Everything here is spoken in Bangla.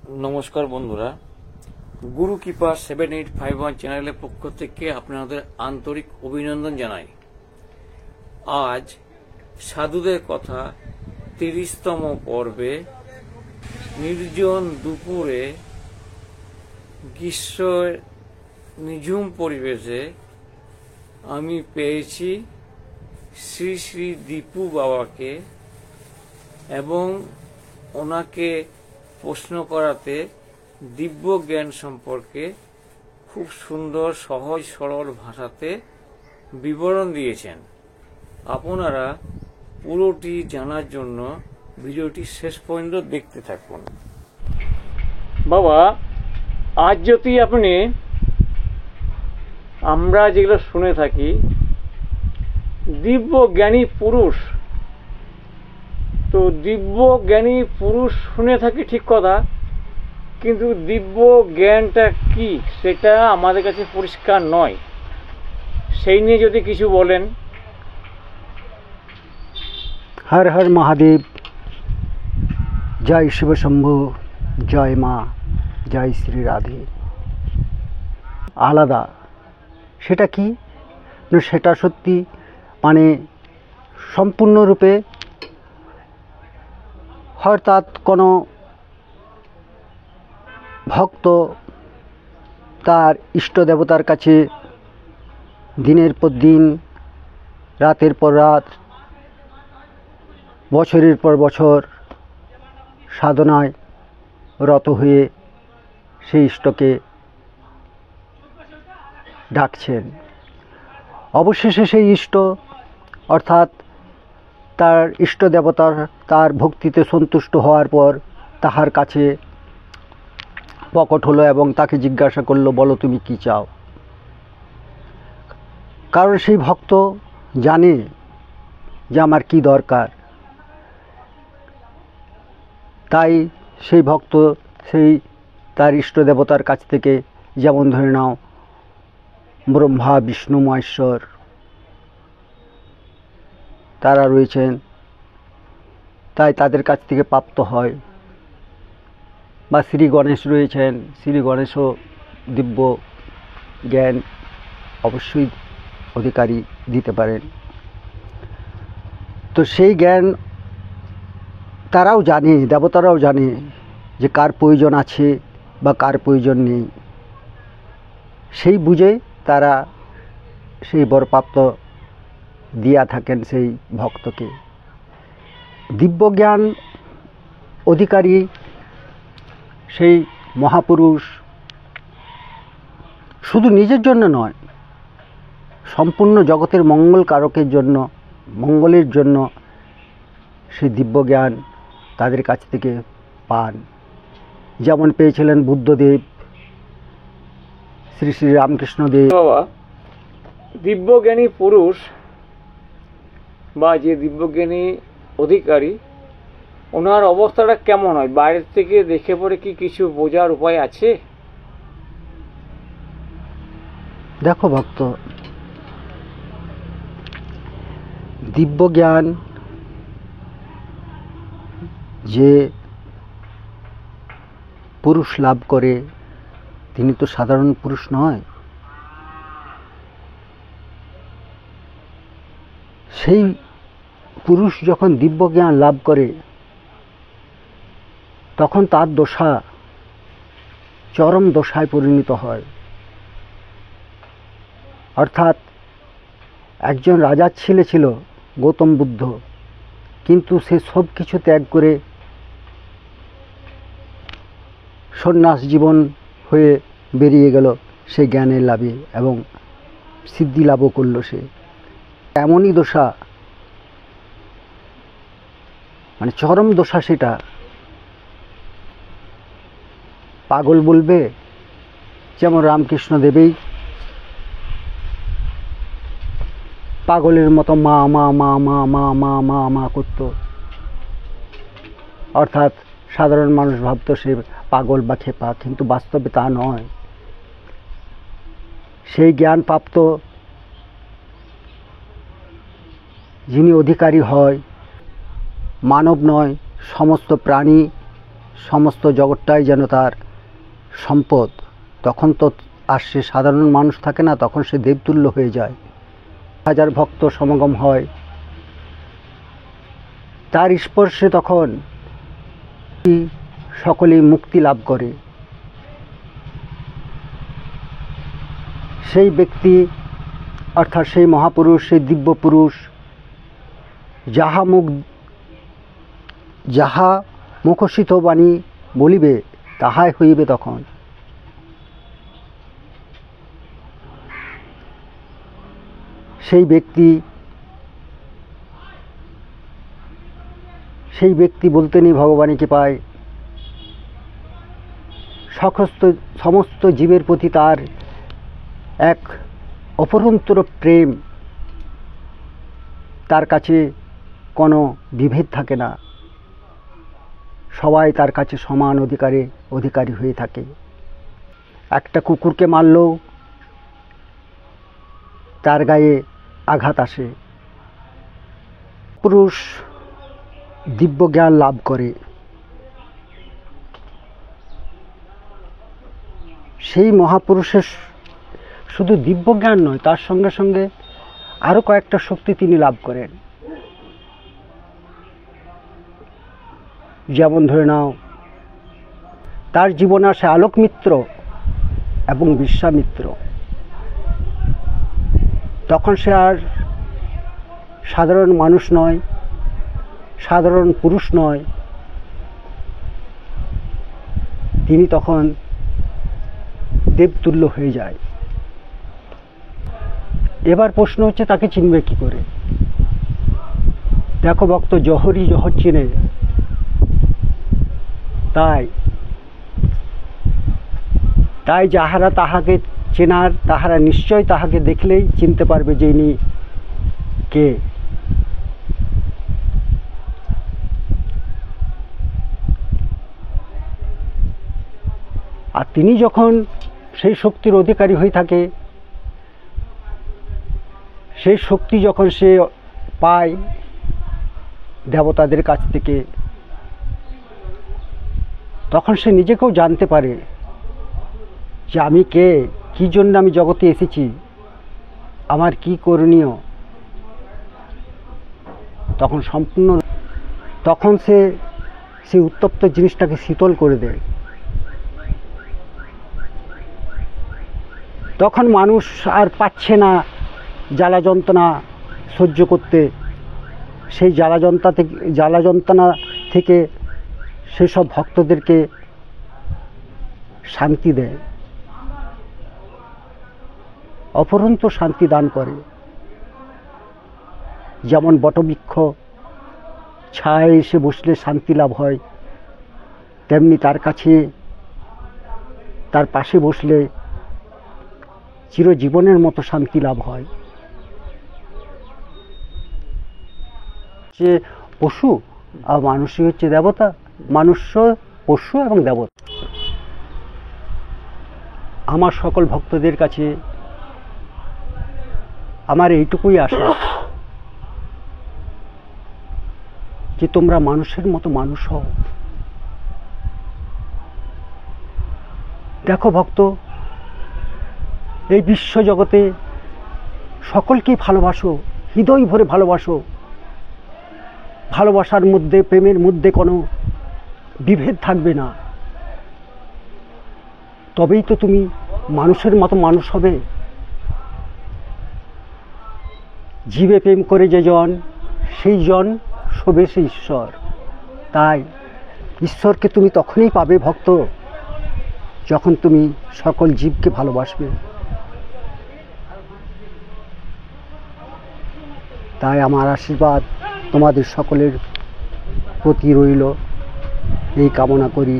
নমস্কার বন্ধুরা, গুরু কৃপা 7851 চ্যানেলের পক্ষ থেকে আপনাদের আন্তরিক অভিনন্দন জানাই। আজ সাধুদের কথা 30তম পর্বে নির্জন দুপুরে গ্রীষ্মের নিঝুম পরিবেশে আমি পেয়েছি শ্রী শ্রী দীপু বাবাকে এবং ওনাকে প্রশ্ন করাতে দিব্য জ্ঞান সম্পর্কে খুব সুন্দর সহজ সরল ভাষাতে বিবরণ দিয়েছেন। আপনারা পুরোটি জানার জন্য ভিডিওটি শেষ পর্যন্ত দেখতে থাকুন। বাবা, আজ যদি আপনি আমরা যেগুলো শুনে থাকি দিব্য জ্ঞানী পুরুষ, তো দিব্য জ্ঞানী পুরুষ শুনে থাকি ঠিক কথা, কিন্তু দিব্য জ্ঞানটা কি সেটা আমাদের কাছে পরিষ্কার নয়। সেই নিয়ে যদি কিছু বলেন। হর হর মহাদেব, জয় শিব শম্ভু, জয় মা, জয় শ্রী রাধে। আলাদা সেটা কি? সেটা সত্যি সম্পূর্ণরূপে হঠাৎ কোনো ভক্ত তার ইষ্ট দেবতার কাছে দিনের পর দিন, রাতের পর রাত, বছরের পর বছর সাধনায় রত হয়ে সেই ইষ্টকে ডাকছেন। অবশেষে সেই ইষ্ট অর্থাৎ তার ইষ্ট দেবতার তার ভক্তিতে সন্তুষ্ট হওয়ার পর তাহার কাছে প্রকট হলো এবং তাকে জিজ্ঞাসা করলো, বলো তুমি কি চাও। কারণ সেই ভক্ত জানে যে আমার কি দরকার। তাই সেই ভক্ত সেই তার ইষ্ট দেবতার কাছ থেকে, যেমন ধরে নাও ব্রহ্মা বিষ্ণু মহেশ্বর তারা রয়েছেন, তাই তাদের কাছ থেকে প্রাপ্ত হয়। বা শ্রী গণেশ রয়েছেন, শ্রী গণেশও দিব্য জ্ঞান অবশ্যই অধিকারী দিতে পারেন। তো সেই জ্ঞান তারাও জানে, দেবতারাও জানে যে কার প্রয়োজন আছে বা কার প্রয়োজন নেই। সেই বুঝে তারা সেই বরপ্রাপ্ত দিয়া থাকেন সেই ভক্তকে। দিব্যজ্ঞান অধিকারী সেই মহাপুরুষ শুধু নিজের জন্য নয়, সম্পূর্ণ জগতের মঙ্গল কারকের জন্য, মঙ্গলের জন্য সেই দিব্যজ্ঞান তাদের কাছ থেকে পান। যেমন পেয়েছিলেন বুদ্ধদেব, শ্রী শ্রী রামকৃষ্ণদেব। বাবা, দিব্যজ্ঞানী পুরুষ বা যে দিব্যজ্ঞানী অধিকারী, ওনার অবস্থাটা কেমন হয়? বাইরে থেকে দেখে পরে কি কিছু বোঝার উপায় আছে? দেখো ভক্ত, দিব্যজ্ঞান যে পুরুষ লাভ করে তিনি তো সাধারণ পুরুষ নয়। সেই পুরুষ যখন দিব্যজ্ঞান লাভ করে তখন তার দশা চরম দশায় পরিণত হয়। অর্থাৎ একজন রাজার ছেলে ছিল গৌতম বুদ্ধ, কিন্তু সে সব কিছু ত্যাগ করে সন্ন্যাস জীবন হয়ে বেরিয়ে গেল সেই জ্ঞানের লাভে এবং সিদ্ধি লাভও করল সে। এমনই দশা, চরম দশা সেটা। পাগল বলবে, যেমন রামকৃষ্ণ দেবেই পাগলের মতো মা মা মা মা মা মা মা মা করত। অর্থাৎ সাধারণ মানুষ ভাবত সে পাগল বা খেপা, কিন্তু বাস্তবে তা নয়। সেই জ্ঞান প্রাপ্ত যিনি অধিকারী হয়, মানব নয় সমস্ত প্রাণী সমস্ত জগৎটাই যেন তার সম্পদ, তখন তো আর সে সাধারণ মানুষ থাকে না, তখন সে দেবতুল্য হয়ে যায়। হাজার ভক্ত সমাগম হয়, তার স্পর্শে তখন সকলেই মুক্তি লাভ করে। সেই ব্যক্তি অর্থাৎ সেই মহাপুরুষ, সেই দিব্য পুরুষ যাহা মুখসিত বাণী বলিবে তাহাই হইবে। তখন সেই ব্যক্তি বলতেনি ভগবানকে পায়, সমস্ত জীবের প্রতি তার এক অপরন্তর প্রেম, তার কাছে কোনো বিভেদ থাকে না, সবাই তার কাছে সমান অধিকারী হয়ে থাকে। একটা কুকুরকে মারলেও তার গায়ে আঘাত আসে। পুরুষ দিব্য জ্ঞান লাভ করে, সেই মহাপুরুষের শুধু দিব্য জ্ঞান নয়, তার সঙ্গে সঙ্গে আরও কয়েকটা শক্তি তিনি লাভ করেন। যেমন ধরে নাও, তার জীবনে আসে আলোক মিত্র এবং বিশ্বামিত্র। তখন সে আর সাধারণ মানুষ নয়, সাধারণ পুরুষ নয়, তিনি তখন দেবতুল্য হয়ে যায়। এবার প্রশ্ন হচ্ছে, তাকে চিনবে কি করে? দেখো ভক্ত, জহরই জহর চিনে, তাই যাহারা তাহাকে চেনার, তাহারা নিশ্চয় তাহাকে দেখলেই চিনতে পারবে যে ইনি কে। আর তিনি যখন সেই শক্তির অধিকারী হয়ে থাকে, সেই শক্তি যখন সে পায় দেবতাদের কাছ থেকে, তখন সে নিজেকেও জানতে পারে যে আমি কে, কি জন্য আমি জগতে এসেছি, আমার কি করণীয়। তখন সে সেই উত্তপ্ত জিনিসটাকে শীতল করে দেয়। তখন মানুষ আর পাচ্ছে না জ্বালা যন্ত্রণা সহ্য করতে, সেই জ্বালা যন্ত্রণা থেকে সেসব ভক্তদেরকে শান্তি দেয়, অপরন্ত শান্তি দান করে। যেমন বটবৃক্ষ ছায়ায় এসে বসলে শান্তি লাভ হয়, তেমনি তার পাশে বসলে চিরজীবনের মতো শান্তি লাভ হয়। যে পশু আর মানুষই হচ্ছে দেবতা, মানুষ পশু এবং দেবতা। আমার সকল ভক্তদের কাছে আমার এইটুকুই আশা যে তোমরা মানুষের মতো মানুষ হও। দেখো ভক্ত, এই বিশ্ব জগতে সকলকেই ভালোবাসো, হৃদয় ভরে ভালোবাসো। ভালোবাসার মধ্যে, প্রেমের মধ্যে কোনো বিভেদ থাকবে না, তবেই তো তুমি মানুষের মতো মানুষ হবে। জীবে প্রেম করে যে জন, সেই জন শোবে সে ঈশ্বর। তাই ঈশ্বরকে তুমি তখনই পাবে ভক্ত, যখন তুমি সকল জীবকে ভালোবাসবে। তাই আমার আশীর্বাদ তোমাদের সকলের প্রতি রইল, এই কামনা করি।